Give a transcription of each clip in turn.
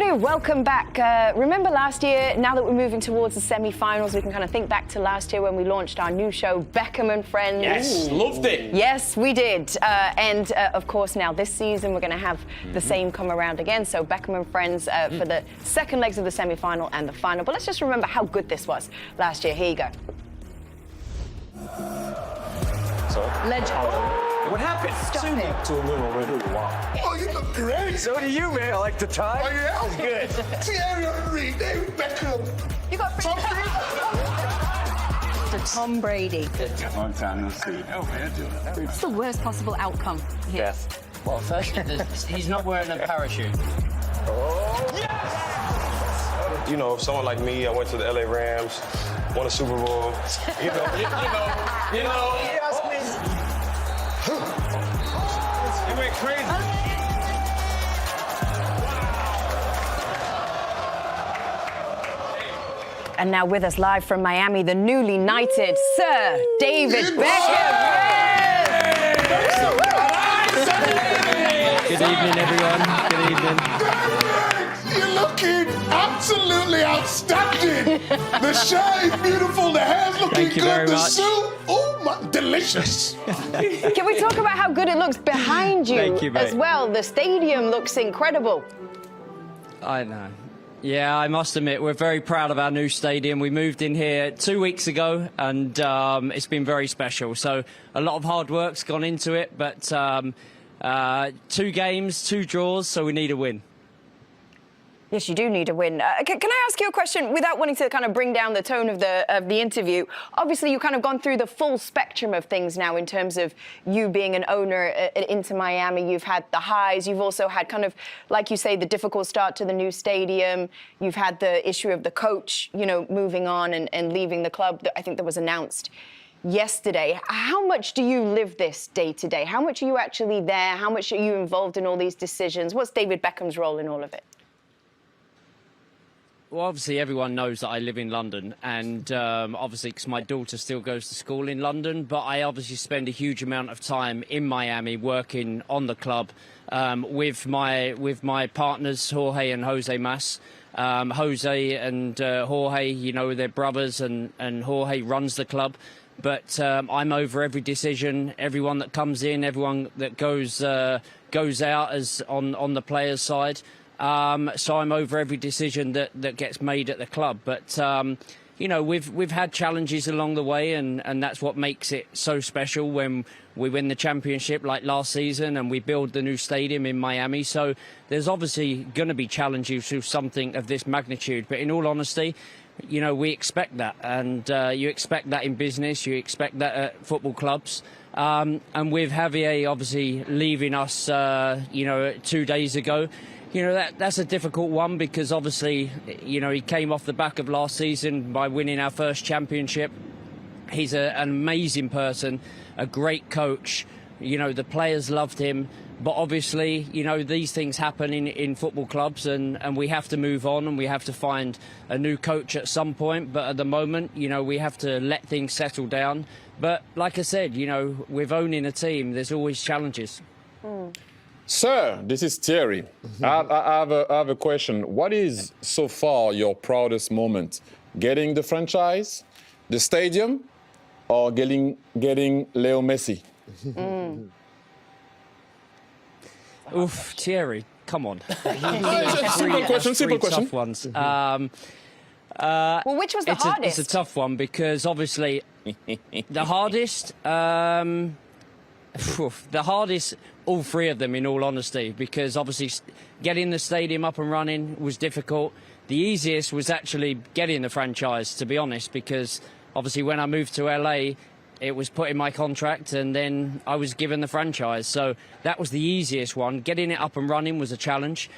everybody, welcome back. Remember last year, now that we're moving towards the semi-finals, we can kind of think back to last year when we launched our new show, Beckham and Friends. Yes, loved it. Yes, we did. And of course, now this season, we're going to have the same come around again. So Beckham and Friends for the second legs of the semi-final and the final. But let's just remember how good this was last year. Here you go. Legend. What happened? Stop it. To a little bit. Wow. Oh, you look great. So do you, man. I like the tie. Oh, yeah. Good. Thierry Henry, David Beckham. You got to Tom Brady. Long time no see. Oh, man, What's the worst possible outcome here? Yes. Well, first, he's not wearing a parachute. Oh, yes! You know, someone like me, I went to the LA Rams, won a Super Bowl. You know. Yes, please. You went crazy. And now with us live from Miami, the newly knighted Sir David Beckham. Good evening, everyone. Good evening. You're looking absolutely outstanding. The shirt is beautiful. The hair's looking Thank you good. very The much. suit, oh my, delicious. Can we talk about how good it looks behind you, Thank you, mate. as well? The stadium looks incredible. I know. Yeah, I must admit, we're very proud of our new stadium. We moved in here 2 weeks ago, and it's been very special. So a lot of hard work's gone into it, but 2 games, 2 draws, so we need a win. Yes, you do need a win. Can I ask you a question without wanting to kind of bring down the tone of the interview? Obviously, you've kind of gone through the full spectrum of things now in terms of you being an owner at Inter Miami. You've had the highs. You've also had kind of, like you say, the difficult start to the new stadium. You've had the issue of the coach, you know, moving on and leaving the club. I think that was announced yesterday. How much do you live this day to day? How much are you actually there? How much are you involved in all these decisions? What's David Beckham's role in all of it? Well, obviously, everyone knows that I live in London, and obviously, because my daughter still goes to school in London, but I obviously spend a huge amount of time in Miami working on the club with my partners, Jorge and Jose Mas. Jose and Jorge, you know, they're brothers, and Jorge runs the club. But I'm over every decision, everyone that comes in, everyone that goes out as on the players' side. So I'm over every decision that gets made at the club. But, you know, we've had challenges along the way, and that's what makes it so special when we win the championship like last season and we build the new stadium in Miami. So there's obviously going to be challenges with something of this magnitude. But in all honesty, you know, we expect that. And you expect that in business. You expect that at football clubs. And with Javier obviously leaving us, you know, 2 days ago, you know, that's a difficult one because obviously, you know, he came off the back of last season by winning our first championship. He's an amazing person, a great coach. You know, the players loved him. But obviously, you know, these things happen in football clubs and we have to move on and we have to find a new coach at some point. But at the moment, you know, we have to let things settle down. But like I said, you know, with owning a team, there's always challenges. Sir, this is Thierry. I have a question. What is so far your proudest moment? Getting the franchise, the stadium, or getting Leo Messi? Oof, Thierry, come on. Simple question. Tough ones. Well, which was the hardest? It's a tough one because obviously the hardest, all 3 of them in all honesty, because obviously getting the stadium up and running was difficult. The easiest was actually getting the franchise, to be honest, because obviously when I moved to LA, it was put in my contract and then I was given the franchise. So that was the easiest one. Getting it up and running was a challenge.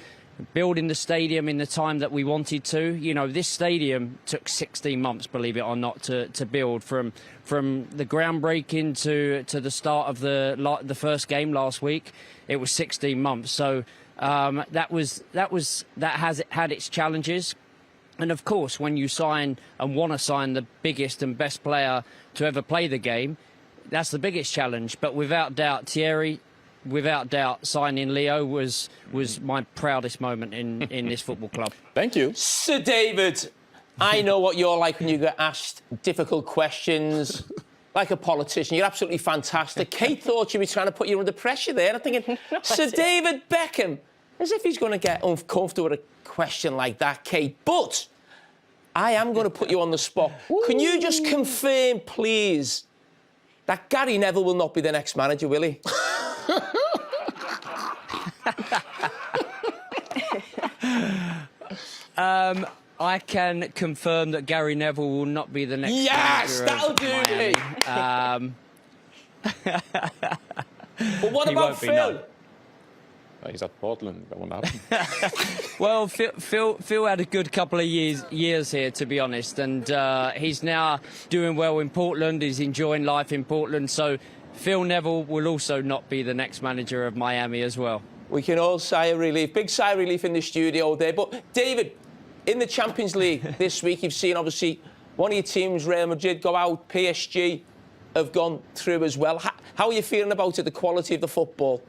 Building the stadium in the time that we wanted to. You know, this stadium took 16 months, believe it or not, to build from the groundbreaking to the start of the first game last week. It was 16 months. So that has had its challenges. And of course, when you sign and want to sign the biggest and best player to ever play the game, that's the biggest challenge. But without doubt, Thierry, without doubt, signing Leo was my proudest moment in this football club. Thank you. Sir David, I know what you're like when you get asked difficult questions. Like a politician, you're absolutely fantastic. Kate thought she was trying to put you under pressure there. I'm thinking, Sir David Beckham, as if he's going to get uncomfortable with a question like that, Kate. But I am going to put you on the spot. Ooh. Can you just confirm, please, that Gary Neville will not be the next manager, will he? I can confirm that Gary Neville will not be the next. Yes, that'll do me. But what about Phil? He's at Portland. That won't happen. Well, Phil had a good couple of years here, to be honest, and he's now doing well in Portland. He's enjoying life in Portland. So Phil Neville will also not be the next manager of Miami as well. We can all sigh of relief. Big sigh of relief in the studio there. But David, in the Champions League this week, you've seen, obviously, one of your teams, Real Madrid, go out. PSG have gone through as well. How are you feeling about it, the quality of the football?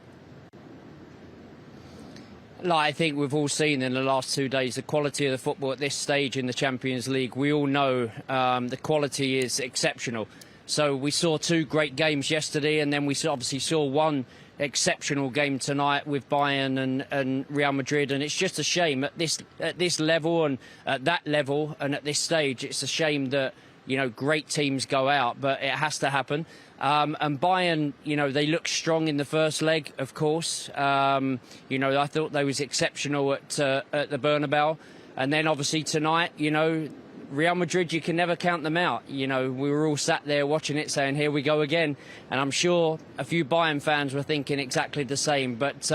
Like I think we've all seen in the last 2 days, the quality of the football at this stage in the Champions League. We all know the quality is exceptional. So we saw 2 great games yesterday, and then we obviously saw one exceptional game tonight with Bayern and Real Madrid, and it's just a shame at this level and at that level and at this stage. It's a shame that, you know, great teams go out, but it has to happen. And Bayern, you know, they look strong in the first leg, of course. You know, I thought they was exceptional at the Bernabeu, and then obviously tonight, you know, Real Madrid, you can never count them out. You know, we were all sat there watching it saying, here we go again. And I'm sure a few Bayern fans were thinking exactly the same. But,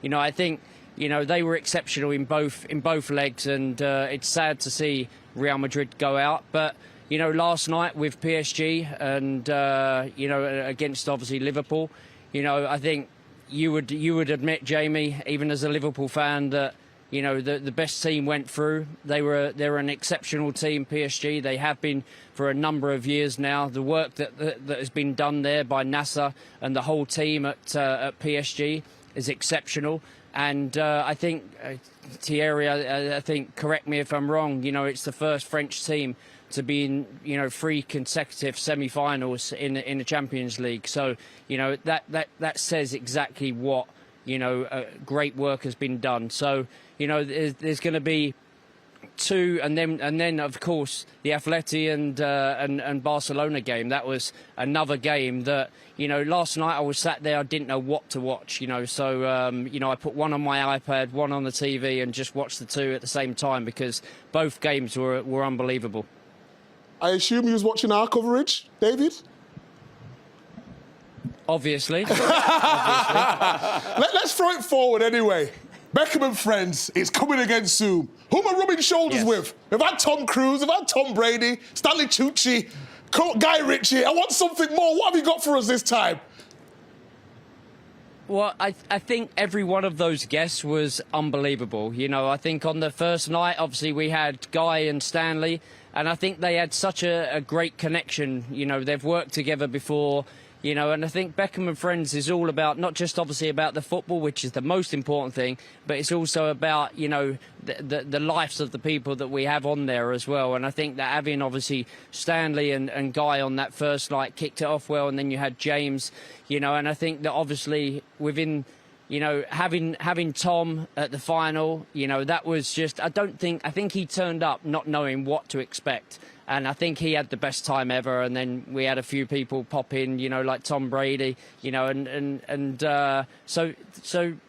you know, I think, you know, they were exceptional in both legs. And it's sad to see Real Madrid go out. But, you know, last night with PSG and, you know, against obviously Liverpool, you know, I think you would admit, Jamie, even as a Liverpool fan, that, you know, the best team went through. They're an exceptional team, PSG. They have been for a number of years now. The work that has been done there by Nasser and the whole team at PSG is exceptional. And I think, Thierry, I think, correct me if I'm wrong, you know, it's the first French team to be in, you know, 3 consecutive semi-finals in the Champions League. So, you know, that says exactly what, you know, great work has been done. So, you know, there's going to be 2, and then of course the Atleti and Barcelona game. That was another game that, you know, last night I was sat there, I didn't know what to watch, you know. So you know, I put one on my iPad, one on the TV, and just watched the 2 at the same time because both games were unbelievable. I assume you was watching our coverage, David? Obviously. Let's throw it forward anyway. Beckham and Friends, it's coming again soon. Who am I rubbing shoulders with? We've had Tom Cruise, we've had Tom Brady, Stanley Tucci, Guy Ritchie. I want something more. What have you got for us this time? Well, I think every one of those guests was unbelievable. You know, I think on the first night, obviously, we had Guy and Stanley, and I think they had such a great connection. You know, they've worked together before. You know, and I think Beckham and Friends is all about, not just obviously about the football, which is the most important thing, but it's also about, you know, the lives of the people that we have on there as well. And I think that having obviously Stanley and Guy on that first night kicked it off well, and then you had James, you know, and I think that obviously within, you know, having Tom at the final, you know, that was just, I think he turned up not knowing what to expect. And I think he had the best time ever. And then we had a few people pop in, you know, like Tom Brady, you know, so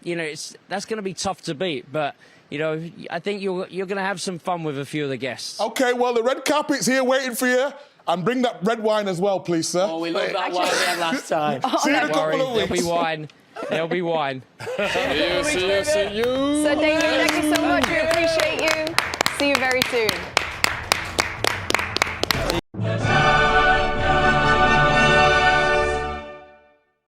you know, that's going to be tough to beat. But, you know, I think you're going to have some fun with a few of the guests. OK, well, the red carpet's here waiting for you. And bring that red wine as well, please, sir. Oh, we love that wine we had last time. See you in a couple of weeks. There'll be wine. There'll be wine. See you. So, David, thank you so much. We appreciate you. See you very soon.